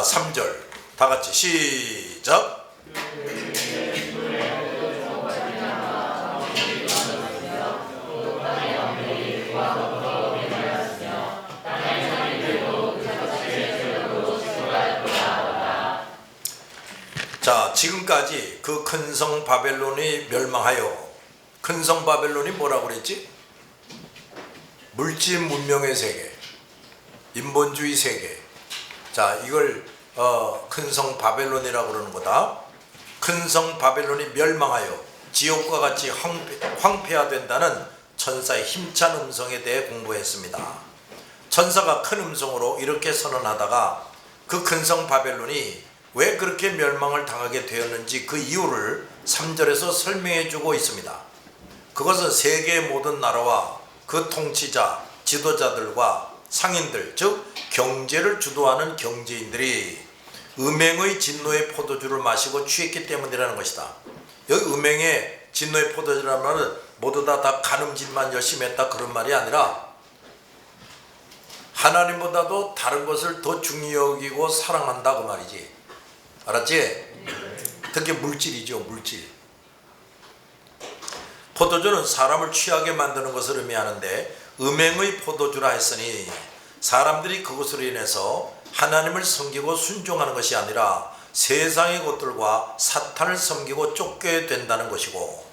자, 3절 다 같이 시작. 자, 지금까지 그 큰 성 바벨론이 멸망하여, 큰 성 바벨론이 뭐라고 그랬지? 물질 문명의 세계, 인본주의 세계. 자, 이걸 큰 성 바벨론이라고 그러는 거다. 큰 성 바벨론이 멸망하여 지옥과 같이 황폐화된다는 천사의 힘찬 음성에 대해 공부했습니다. 천사가 큰 음성으로 이렇게 선언하다가 그 큰 성 바벨론이 왜 그렇게 멸망을 당하게 되었는지 그 이유를 3절에서 설명해 주고 있습니다. 그것은 세계의 모든 나라와 그 통치자, 지도자들과 상인들, 즉 경제를 주도하는 경제인들이 음행의 진노의 포도주를 마시고 취했기 때문이라는 것이다. 여기 음행의 진노의 포도주라는 말은 모두 다 가늠짓만 열심히 했다 그런 말이 아니라 하나님보다도 다른 것을 더 중요히 여기고 사랑한다 그 말이지. 알았지? 특히 물질이죠. 물질. 포도주는 사람을 취하게 만드는 것을 의미하는데 음행의 포도주라 했으니 사람들이 그것으로 인해서 하나님을 섬기고 순종하는 것이 아니라 세상의 것들과 사탄을 섬기고 쫓겨야 된다는 것이고,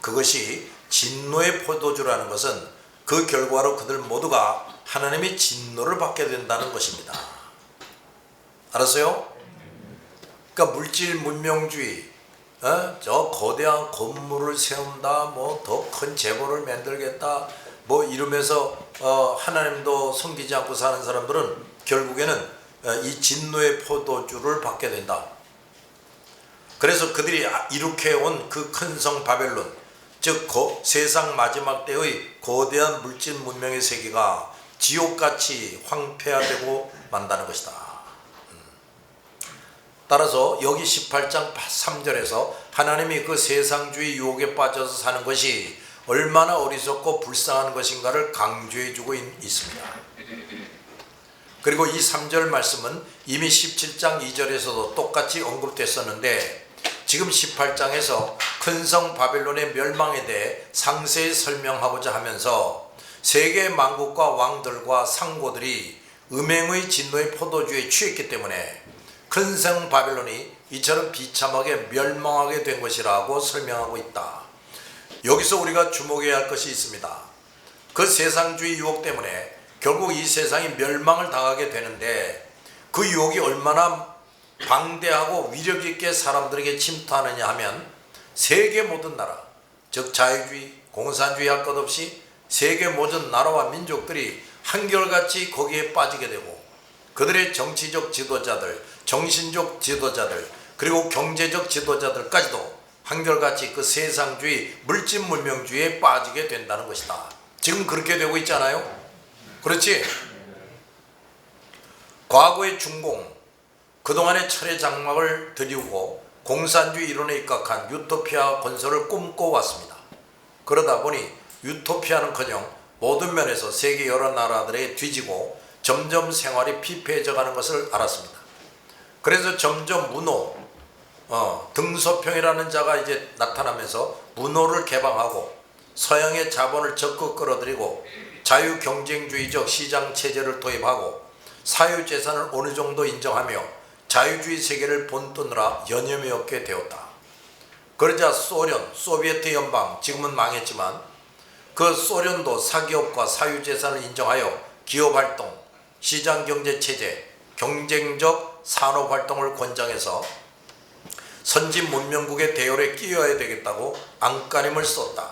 그것이 진노의 포도주라는 것은 그 결과로 그들 모두가 하나님의 진노를 받게 된다는 것입니다. 알았어요? 그러니까 물질 문명주의, 저 거대한 건물을 세운다, 뭐 더 큰 재벌을 만들겠다, 뭐 이러면서 하나님도 섬기지 않고 사는 사람들은 결국에는 이 진노의 포도주를 받게 된다. 그래서 그들이 이룩해온 그 큰 성 바벨론, 즉 세상 마지막 때의 거대한 물질 문명의 세계가 지옥같이 황폐화되고 만다는 것이다. 따라서 여기 18장 3절에서 하나님이 그 세상주의 유혹에 빠져서 사는 것이 얼마나 어리석고 불쌍한 것인가를 강조해 주고 있습니다. 그리고 이 3절 말씀은 이미 17장 2절에서도 똑같이 언급됐었는데 지금 18장에서 큰 성 바벨론의 멸망에 대해 상세히 설명하고자 하면서 세계 만국과 왕들과 상고들이 음행의 진노의 포도주에 취했기 때문에 큰 성 바벨론이 이처럼 비참하게 멸망하게 된 것이라고 설명하고 있다. 여기서 우리가 주목해야 할 것이 있습니다. 그 세상주의 유혹 때문에 결국 이 세상이 멸망을 당하게 되는데 그 유혹이 얼마나 방대하고 위력 있게 사람들에게 침투하느냐 하면 세계 모든 나라, 즉 자유주의, 공산주의 할 것 없이 세계 모든 나라와 민족들이 한결같이 거기에 빠지게 되고 그들의 정치적 지도자들, 정신적 지도자들, 그리고 경제적 지도자들까지도 한결같이 그 세상주의, 물질 문명주의에 빠지게 된다는 것이다. 지금 그렇게 되고 있잖아요. 그렇지? 과거의 중공, 그동안의 철의 장막을 들이우고 공산주의 이론에 입각한 유토피아 건설을 꿈꿔왔습니다. 그러다 보니 유토피아는커녕 모든 면에서 세계 여러 나라들에 뒤지고 점점 생활이 피폐해져 가는 것을 알았습니다. 그래서 점점 문호, 등소평이라는 자가 이제 나타나면서 문호를 개방하고 서양의 자본을 적극 끌어들이고 자유경쟁주의적 시장체제를 도입하고 사유재산을 어느 정도 인정하며 자유주의 세계를 본떠느라 여념이 없게 되었다. 그러자 소련, 소비에트 연방, 지금은 망했지만 그 소련도 사기업과 사유재산을 인정하여 기업활동, 시장경제체제, 경쟁적 산업활동을 권장해서 선진 문명국의 대열에 끼어야 되겠다고 안간힘을 썼다.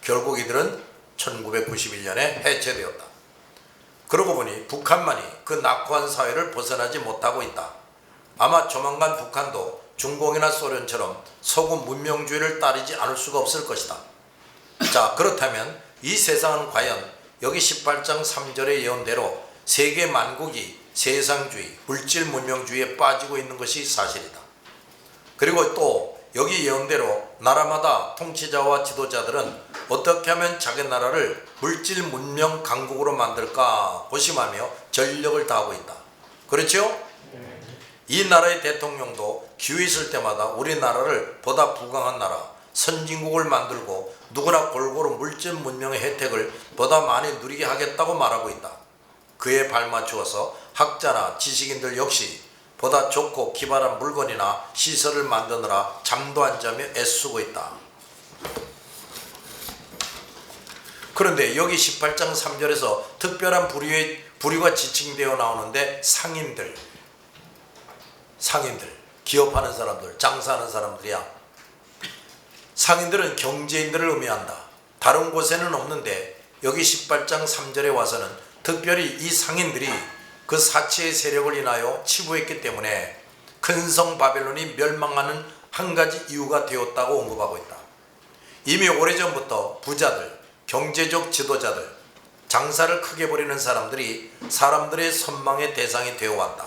결국 이들은 1991년에 해체되었다. 그러고 보니 북한만이 그 낙후한 사회를 벗어나지 못하고 있다. 아마 조만간 북한도 중공이나 소련처럼 서구 문명주의를 따르지 않을 수가 없을 것이다. 자, 그렇다면 이 세상은 과연 여기 18장 3절의 예언대로 세계 만국이 세상주의, 물질 문명주의에 빠지고 있는 것이 사실이다. 그리고 또 여기 예언대로 나라마다 통치자와 지도자들은 어떻게 하면 자기 나라를 물질 문명 강국으로 만들까 고심하며 전력을 다하고 있다. 그렇죠? 이 나라의 대통령도 기회 있을 때마다 우리나라를 보다 부강한 나라, 선진국을 만들고 누구나 골고루 물질 문명의 혜택을 보다 많이 누리게 하겠다고 말하고 있다. 그에 발맞추어서 학자나 지식인들 역시 보다 좋고 기발한 물건이나 시설을 만드느라 잠도 안 자며 애쓰고 있다. 그런데 여기 18장 3절에서 특별한 부류가 지칭되어 나오는데 상인들, 기업하는 사람들, 장사하는 사람들이야. 상인들은 경제인들을 의미한다. 다른 곳에는 없는데 여기 18장 3절에 와서는 특별히 이 상인들이 그 사치의 세력을 인하여 치부했기 때문에 큰 성 바벨론이 멸망하는 한 가지 이유가 되었다고 언급하고 있다. 이미 오래전부터 부자들, 경제적 지도자들, 장사를 크게 벌이는 사람들이 사람들의 선망의 대상이 되어왔다.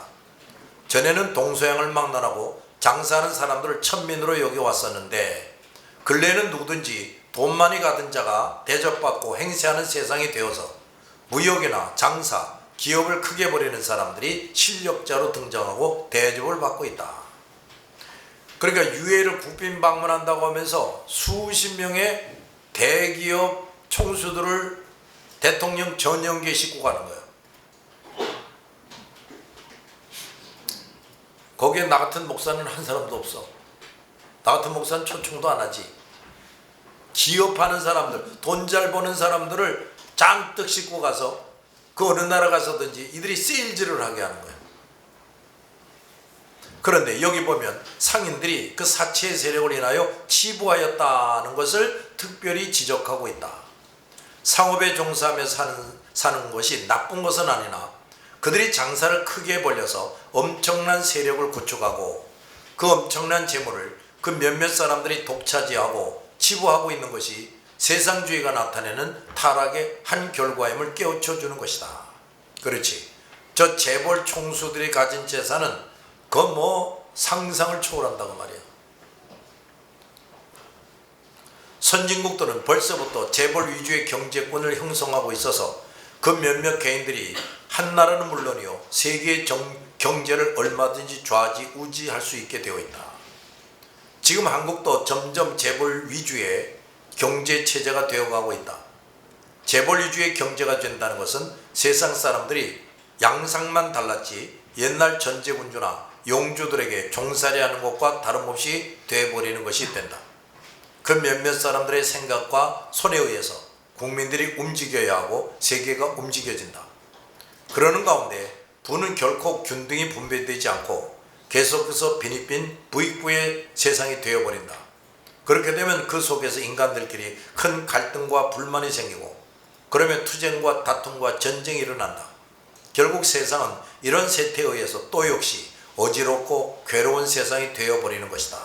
전에는 동서양을 막론하고 장사하는 사람들을 천민으로 여겨왔었는데 근래는 누구든지 돈 많이 가진 자가 대접받고 행세하는 세상이 되어서 무역이나 장사, 기업을 크게 벌이는 사람들이 실력자로 등장하고 대접을 받고 있다. 그러니까 유해를 국빈 방문한다고 하면서 수십 명의 대기업 총수들을 대통령 전용기에 싣고 가는 거예요. 거기에 나 같은 목사는 한 사람도 없어. 나 같은 목사는 초청도 안 하지. 기업하는 사람들, 돈 잘 버는 사람들을 잔뜩 싣고 가서 그 어느 나라 가서든지 이들이 세일즈를 하게 하는 거예요. 그런데 여기 보면 상인들이 그 사치의 세력을 인하여 치부하였다는 것을 특별히 지적하고 있다. 상업에 종사하며 사는 것이 나쁜 것은 아니나 그들이 장사를 크게 벌려서 엄청난 세력을 구축하고 그 엄청난 재물을 그 몇몇 사람들이 독차지하고 치부하고 있는 것이 세상주의가 나타내는 타락의 한 결과임을 깨우쳐주는 것이다. 그렇지. 저 재벌 총수들이 가진 재산은 그 상상을 초월한다고 말이야. 선진국들은 벌써부터 재벌 위주의 경제권을 형성하고 있어서 그 몇몇 개인들이 한 나라는 물론이요 세계의 경제를 얼마든지 좌지우지할 수 있게 되어 있다. 지금 한국도 점점 재벌 위주의 경제 체제가 되어가고 있다. 재벌 위주의 경제가 된다는 것은 세상 사람들이 양상만 달랐지 옛날 전제군주나 용주들에게 종살이하는 것과 다름없이 돼버리는 것이 된다. 그 몇몇 사람들의 생각과 손에 의해서 국민들이 움직여야 하고 세계가 움직여진다. 그러는 가운데 부는 결코 균등히 분배되지 않고 계속해서 빈익빈 부익부의 세상이 되어버린다. 그렇게 되면 그 속에서 인간들끼리 큰 갈등과 불만이 생기고 그러면 투쟁과 다툼과 전쟁이 일어난다. 결국 세상은 이런 세태에 의해서 또 역시 어지럽고 괴로운 세상이 되어버리는 것이다.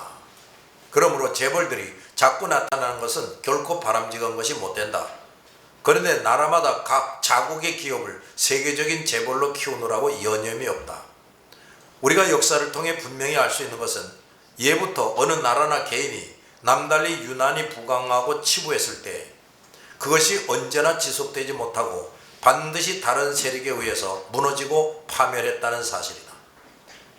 그러므로 재벌들이 자꾸 나타나는 것은 결코 바람직한 것이 못된다. 그런데 나라마다 각 자국의 기업을 세계적인 재벌로 키우느라고 여념이 없다. 우리가 역사를 통해 분명히 알 수 있는 것은 예부터 어느 나라나 개인이 남달리 유난히 부강하고 치부했을 때 그것이 언제나 지속되지 못하고 반드시 다른 세력에 의해서 무너지고 파멸했다는 사실이다.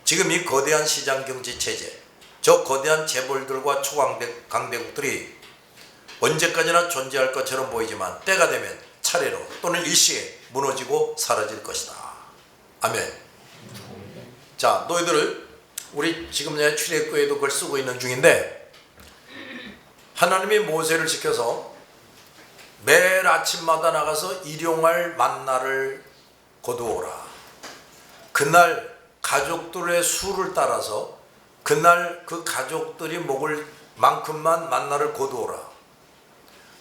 지금 이 거대한 시장경제 체제, 저 거대한 재벌들과 초강대국들이 언제까지나 존재할 것처럼 보이지만 때가 되면 차례로 또는 일시에 무너지고 사라질 것이다. 아멘. 자, 너희들을 우리 지금 내 출애굽기에도 그걸 쓰고 있는 중인데 하나님이 모세를 시켜서 매일 아침마다 나가서 일용할 만나를 거두어라. 그날 가족들의 수를 따라서 그날 그 가족들이 먹을 만큼만 만나를 거두어라.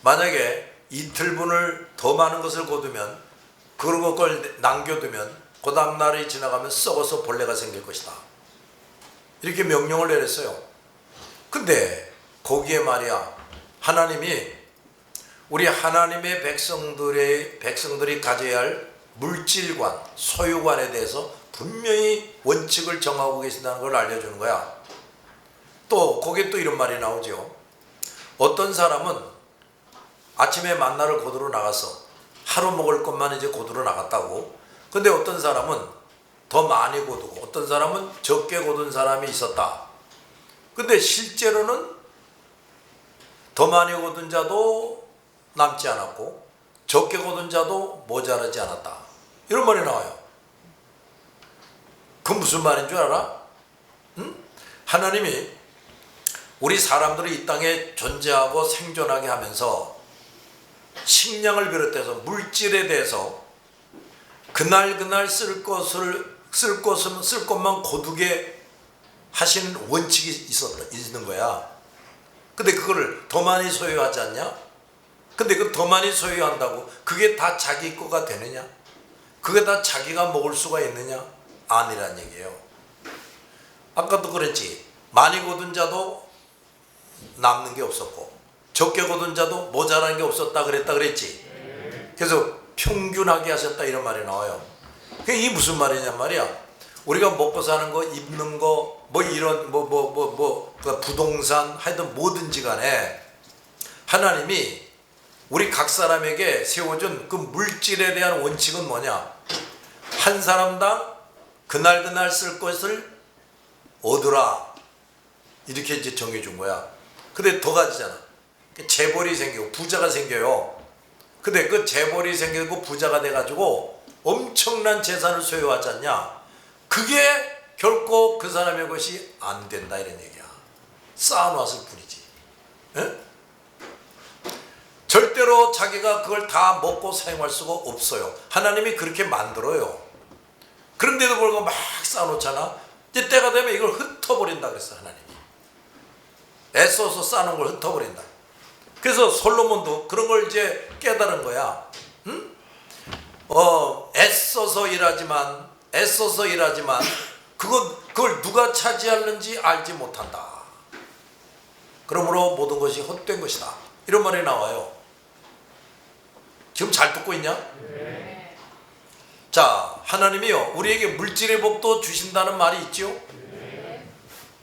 만약에 이틀분을 더 많은 것을 거두면 그걸 남겨두면 그 다음 날이 지나가면 썩어서 벌레가 생길 것이다. 이렇게 명령을 내렸어요. 근데 거기에 말이야 하나님이 우리 하나님의 백성들이 가져야 할 물질관, 소유관에 대해서 분명히 원칙을 정하고 계신다는 걸 알려주는 거야. 또 거기에 또 이런 말이 나오죠. 어떤 사람은 아침에 만나를 거두러 나갔어. 하루 먹을 것만 이제 거두러 나갔다고. 근데 어떤 사람은 더 많이 거두고 어떤 사람은 적게 거둔 사람이 있었다. 근데 실제로는 더 많이 거둔 자도 남지 않았고 적게 거둔 자도 모자라지 않았다. 이런 말이 나와요. 그건 무슨 말인 줄 알아? 응? 하나님이 우리 사람들이 이 땅에 존재하고 생존하게 하면서 식량을 비롯해서 물질에 대해서 그날 쓸 것만 거두게 하시는 원칙이 있는 거야. 근데 그거를 더 많이 소유하지 않냐? 근데 그 더 많이 소유한다고 그게 다 자기 거가 되느냐? 그게 다 자기가 먹을 수가 있느냐? 아니란 얘기예요. 아까도 그랬지. 많이 거둔 자도 남는 게 없었고 적게 거둔 자도 모자란 게 없었다 그랬지. 그래서 평균하게 하셨다 이런 말이 나와요. 이게 무슨 말이냐 말이야. 우리가 먹고 사는 거, 입는 거, 뭐 이런 그 부동산 하여튼 뭐든지 간에 하나님이 우리 각 사람에게 세워준 그 물질에 대한 원칙은 뭐냐? 한 사람당 그날 쓸 것을 얻으라. 이렇게 이제 정해준 거야. 근데 더 가지잖아. 재벌이 생기고 부자가 생겨요. 근데 그 재벌이 생기고 부자가 돼가지고 엄청난 재산을 소유하지 않냐? 그게 결코 그 사람의 것이 안 된다 이런 얘기야. 쌓아놨을 뿐이지. 에? 절대로 자기가 그걸 다 먹고 사용할 수가 없어요. 하나님이 그렇게 만들어요. 그런데도 불구하고 막 쌓아놓잖아. 이제 때가 되면 이걸 흩어버린다 그랬어 하나님이. 애써서 쌓아놓은 걸 흩어버린다. 그래서 솔로몬도 그런 걸 이제 깨달은 거야. 응? 애써서 일하지만 그걸 누가 차지하는지 알지 못한다. 그러므로 모든 것이 헛된 것이다. 이런 말이 나와요. 지금 잘 듣고 있냐? 네. 자, 하나님이요 우리에게 물질의 복도 주신다는 말이 있죠? 네.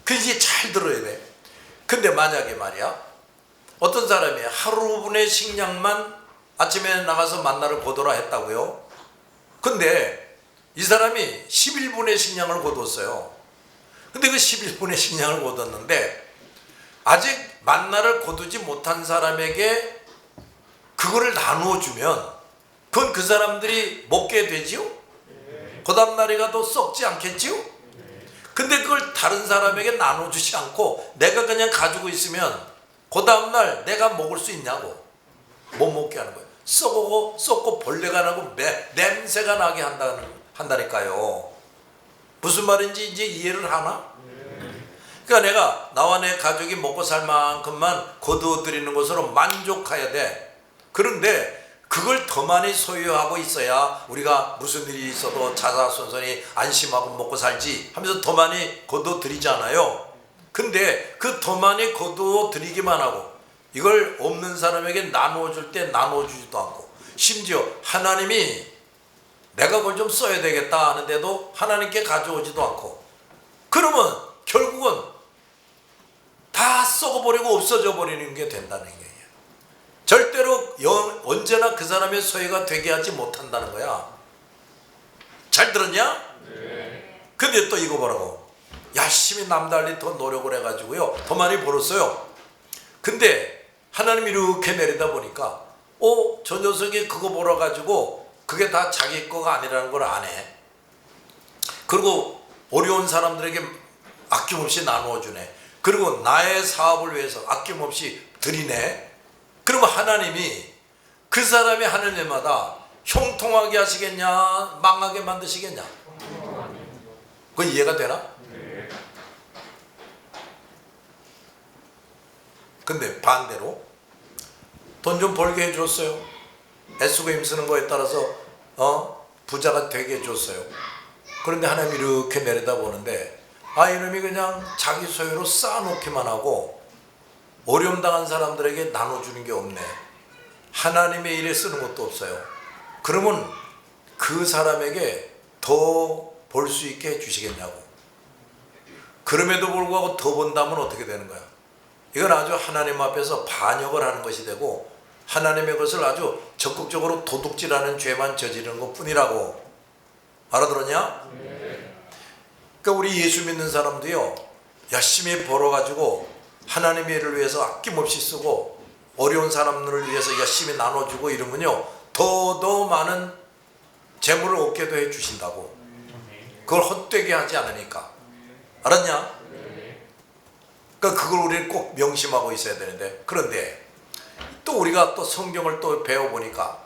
그 이제 잘 들어야 돼. 근데 만약에 말이야 어떤 사람이 하루분의 식량만 아침에 나가서 만나를 거두라 했다고요. 근데 이 사람이 11분의 식량을 거뒀어요. 근데 그 11분의 식량을 거뒀는데 아직 만나를 거두지 못한 사람에게 그거를 나누어 주면 그건 그 사람들이 먹게 되지요? 그 다음날에 가도 썩지 않겠지요? 근데 그걸 다른 사람에게 나눠주지 않고 내가 그냥 가지고 있으면 그 다음날 내가 먹을 수 있냐고. 못 먹게 하는 거예요. 썩고 벌레가 나고 냄새가 나게 한다니까요. 무슨 말인지 이제 이해를 하나? 그러니까 내가 나와 내 가족이 먹고 살 만큼만 거두어 드리는 것으로 만족해야 돼. 그런데 그걸 더 많이 소유하고 있어야 우리가 무슨 일이 있어도 자자손손이 안심하고 먹고 살지 하면서 더 많이 거두어 드리잖아요. 근데 그 더 많이 거두어 드리기만 하고 이걸 없는 사람에게 나누어 줄 때 나누어 주지도 않고 심지어 하나님이 내가 그걸 좀 써야 되겠다 하는데도 하나님께 가져오지도 않고 그러면 결국은 다 썩어버리고 없어져 버리는 게 된다는 얘기예요. 절대로 언제나 그 사람의 소유가 되게 하지 못한다는 거야. 잘 들었냐? 네. 근데 또 이거 보라고. 열심히 남달리 더 노력을 해가지고요 더 많이 벌었어요. 근데 하나님이 이렇게 내리다 보니까 저 녀석이 그거 벌어가지고 그게 다 자기 거가 아니라는 걸 아네. 그리고 어려운 사람들에게 아낌없이 나누어 주네. 그리고 나의 사업을 위해서 아낌없이 드리네. 그러면 하나님이 그 사람이 하는 일마다 형통하게 하시겠냐 망하게 만드시겠냐? 그건 이해가 되나? 근데 반대로 돈 좀 벌게 해줬어요. 애쓰고 힘쓰는 거에 따라서 부자가 되게 해줬어요. 그런데 하나님이 이렇게 내려다보는데 이놈이 그냥 자기 소유로 쌓아놓기만 하고 어려움 당한 사람들에게 나눠주는 게 없네. 하나님의 일에 쓰는 것도 없어요. 그러면 그 사람에게 더 벌 수 있게 해주시겠냐고. 그럼에도 불구하고 더 번다면 어떻게 되는 거야? 이건 아주 하나님 앞에서 반역을 하는 것이 되고 하나님의 것을 아주 적극적으로 도둑질하는 죄만 저지르는 것 뿐이라고. 알아들었냐? 네. 그러니까 우리 예수 믿는 사람도요, 열심히 벌어가지고 하나님의 일을 위해서 아낌없이 쓰고 어려운 사람들을 위해서 열심히 나눠주고 이러면요, 더 많은 재물을 얻게도 해주신다고. 그걸 헛되게 하지 않으니까. 알았냐? 그러니까 그걸 우리는 꼭 명심하고 있어야 되는데, 그런데 또 우리가 또 성경을 또 배워보니까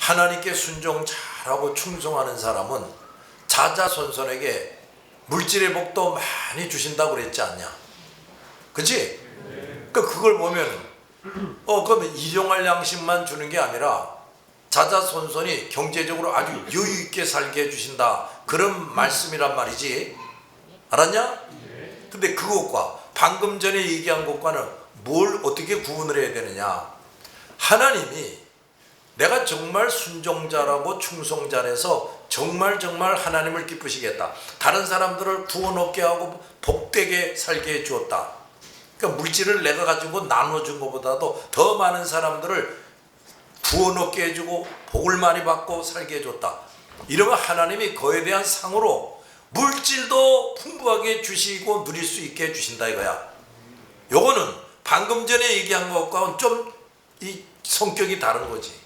하나님께 순종 잘하고 충성하는 사람은 자자손손에게 물질의 복도 많이 주신다고 그랬지 않냐? 그치? 그러니까 그걸 보면 그러면 일용할 양식만 주는 게 아니라 자자손손이 경제적으로 아주 여유 있게 살게 해주신다, 그런 말씀이란 말이지. 알았냐? 근데 그것과 방금 전에 얘기한 것과는 뭘 어떻게 구분을 해야 되느냐? 하나님이 내가 정말 순종자라고 충성자라서 정말 하나님을 기쁘시겠다, 다른 사람들을 구원 얻게 하고 복되게 살게 해 주었다. 그러니까 물질을 내가 가지고 나눠준 것보다도 더 많은 사람들을 구원 얻게 해주고 복을 많이 받고 살게 해줬다. 이러면 하나님이 그에 대한 상으로 물질도 풍부하게 주시고 누릴 수 있게 해주신다 이거야. 요거는 방금 전에 얘기한 것과는 좀 이 성격이 다른 거지.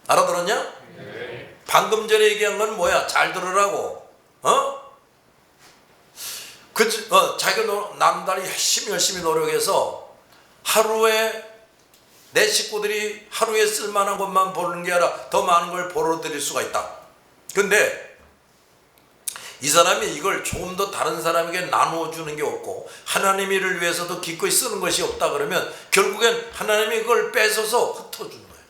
알아들었냐? 네. 방금 전에 얘기한 건 뭐야? 잘 들으라고. 자기가 남달이 열심히 노력해서 하루에 내 식구들이 하루에 쓸만한 것만 버는 게 아니라 더 많은 걸 벌어들일 수가 있다. 근데 이 사람이 이걸 조금 더 다른 사람에게 나눠주는 게 없고 하나님 일을 위해서도 기꺼이 쓰는 것이 없다 그러면 결국엔 하나님이 그걸 뺏어서 흩어주는 거예요.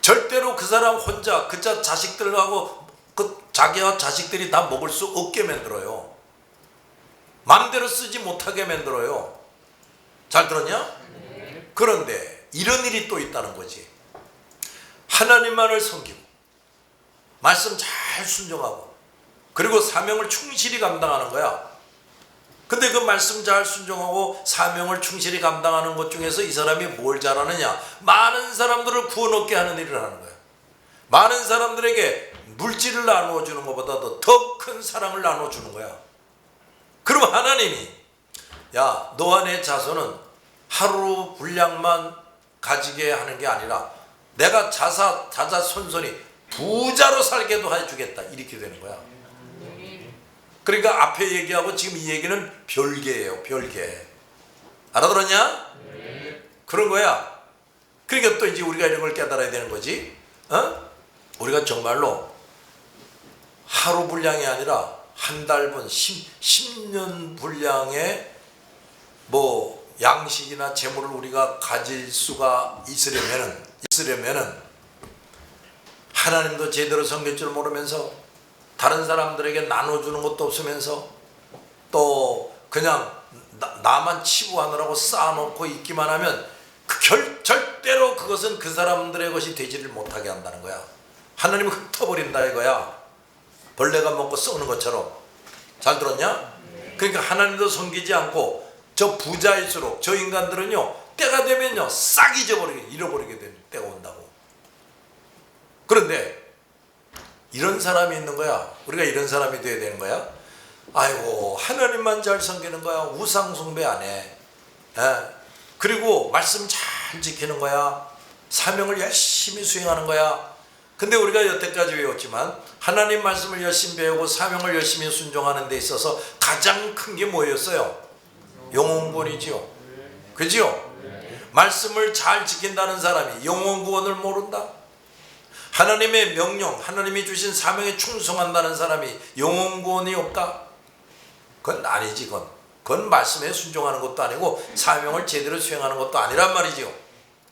절대로 그 사람 혼자 그 자식들하고 자기와 자식들이 다 먹을 수 없게 만들어요. 마음대로 쓰지 못하게 만들어요. 잘 들었냐? 그런데 이런 일이 또 있다는 거지. 하나님만을 섬기고 말씀 잘 순종하고 그리고 사명을 충실히 감당하는 거야. 근데 그 말씀 잘 순종하고 사명을 충실히 감당하는 것 중에서 이 사람이 뭘 잘하느냐? 많은 사람들을 구원 얻게 하는 일을 하는 거야. 많은 사람들에게 물질을 나누어주는 것보다도 더 큰 사랑을 나눠주는 거야. 그럼 하나님이 야, 너와 내 자손은 하루 분량만 가지게 하는 게 아니라 내가 자자손손이 부자로 살게도 해주겠다, 이렇게 되는 거야. 그러니까 앞에 얘기하고 지금 이 얘기는 별개예요. 별개. 알아들었냐? 그런 거야. 그러니까 또 이제 우리가 이런 걸 깨달아야 되는 거지. 우리가 정말로 하루 분량이 아니라 한 달분 10년 분량의 양식이나 재물을 우리가 가질 수가 있으려면은 하나님도 제대로 섬길 줄 모르면서 다른 사람들에게 나눠주는 것도 없으면서 또 그냥 나만 치부하느라고 쌓아놓고 있기만 하면 절대로 그것은 그 사람들의 것이 되지를 못하게 한다는 거야. 하나님은 흩어버린다 이거야. 벌레가 먹고 썩는 것처럼. 잘 들었냐? 그러니까 하나님도 섬기지 않고 저 부자일수록 저 인간들은요, 때가 되면요 싹 잃어버리게 되는 때가 온다고. 그런데 이런 사람이 있는 거야. 우리가 이런 사람이 돼야 되는 거야. 아이고, 하나님만 잘 섬기는 거야. 우상 숭배 안 해. 그리고 말씀 잘 지키는 거야. 사명을 열심히 수행하는 거야. 근데 우리가 여태까지 외웠지만 하나님 말씀을 열심히 배우고 사명을 열심히 순종하는 데 있어서 가장 큰 게 뭐였어요? 영혼구원이지요. 그지요? 말씀을 잘 지킨다는 사람이 영혼구원을 모른다? 하나님의 명령, 하나님이 주신 사명에 충성한다는 사람이 영혼구원이 없다? 그건 아니지. 그건 말씀에 순종하는 것도 아니고 사명을 제대로 수행하는 것도 아니란 말이지요.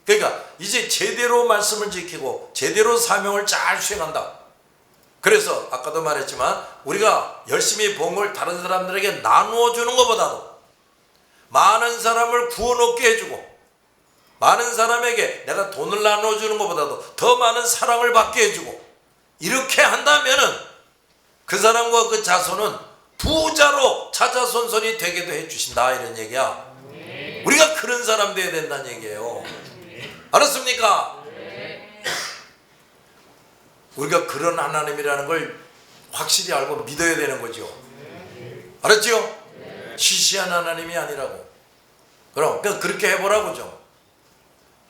그러니까 이제 제대로 말씀을 지키고 제대로 사명을 잘 수행한다. 그래서 아까도 말했지만 우리가 열심히 본 걸 다른 사람들에게 나누어 주는 것보다도 많은 사람을 구원 얻게 해주고 많은 사람에게 내가 돈을 나눠주는 것보다도 더 많은 사랑을 받게 해주고 이렇게 한다면은 그 사람과 그 자손은 부자로 자자손손이 되게도 해주신다, 이런 얘기야. 우리가 그런 사람 돼야 된다는 얘기예요. 알았습니까? 우리가 그런 하나님이라는 걸 확실히 알고 믿어야 되는 거죠. 알았죠? 시시한 하나님이 아니라고. 그럼 그렇게 해보라고 좀.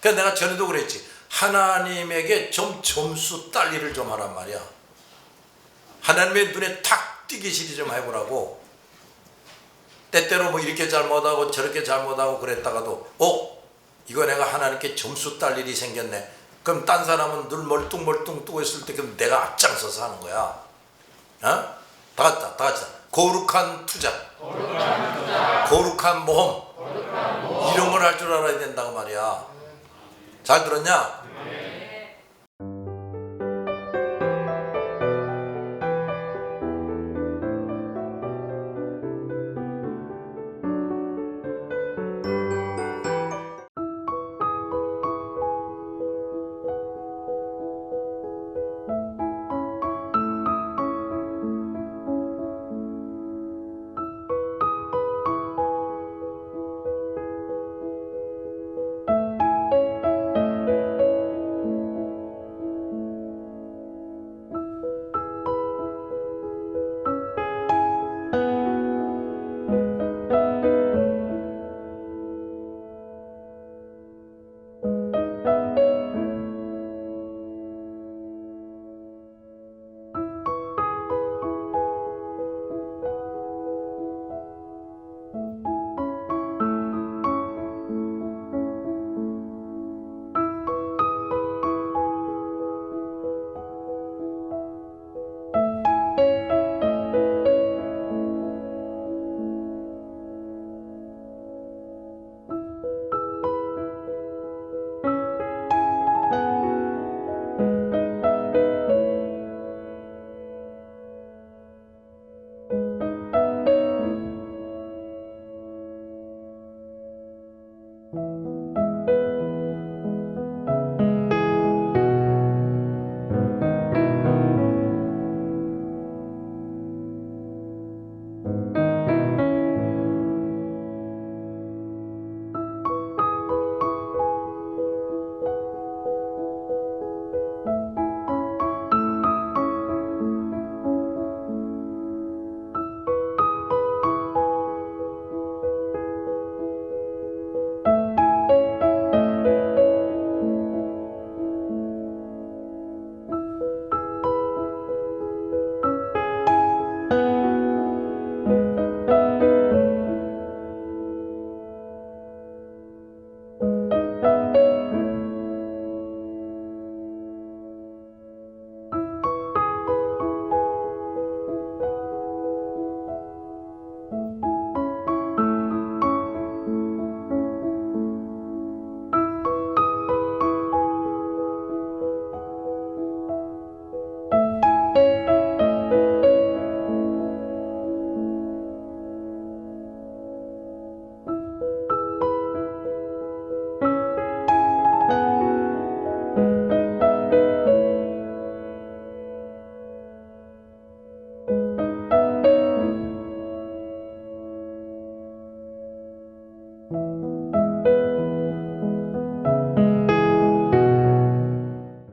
그러니까 내가 전에도 그랬지. 하나님에게 좀 점수 딸 일을 좀 하란 말이야. 하나님의 눈에 탁 띄기 시리 좀 해보라고. 때때로 뭐 이렇게 잘못하고 저렇게 잘못하고 그랬다가도 이거 내가 하나님께 점수 딸 일이 생겼네. 그럼 딴 사람은 늘 멀뚱멀뚱 뜨고 있을 때 그럼 내가 앞장서서 하는 거야. 다 같이 거룩한 투자, 거룩한 모험, 이런 걸 할 줄 알아야 된다고 말이야. 잘 들었냐?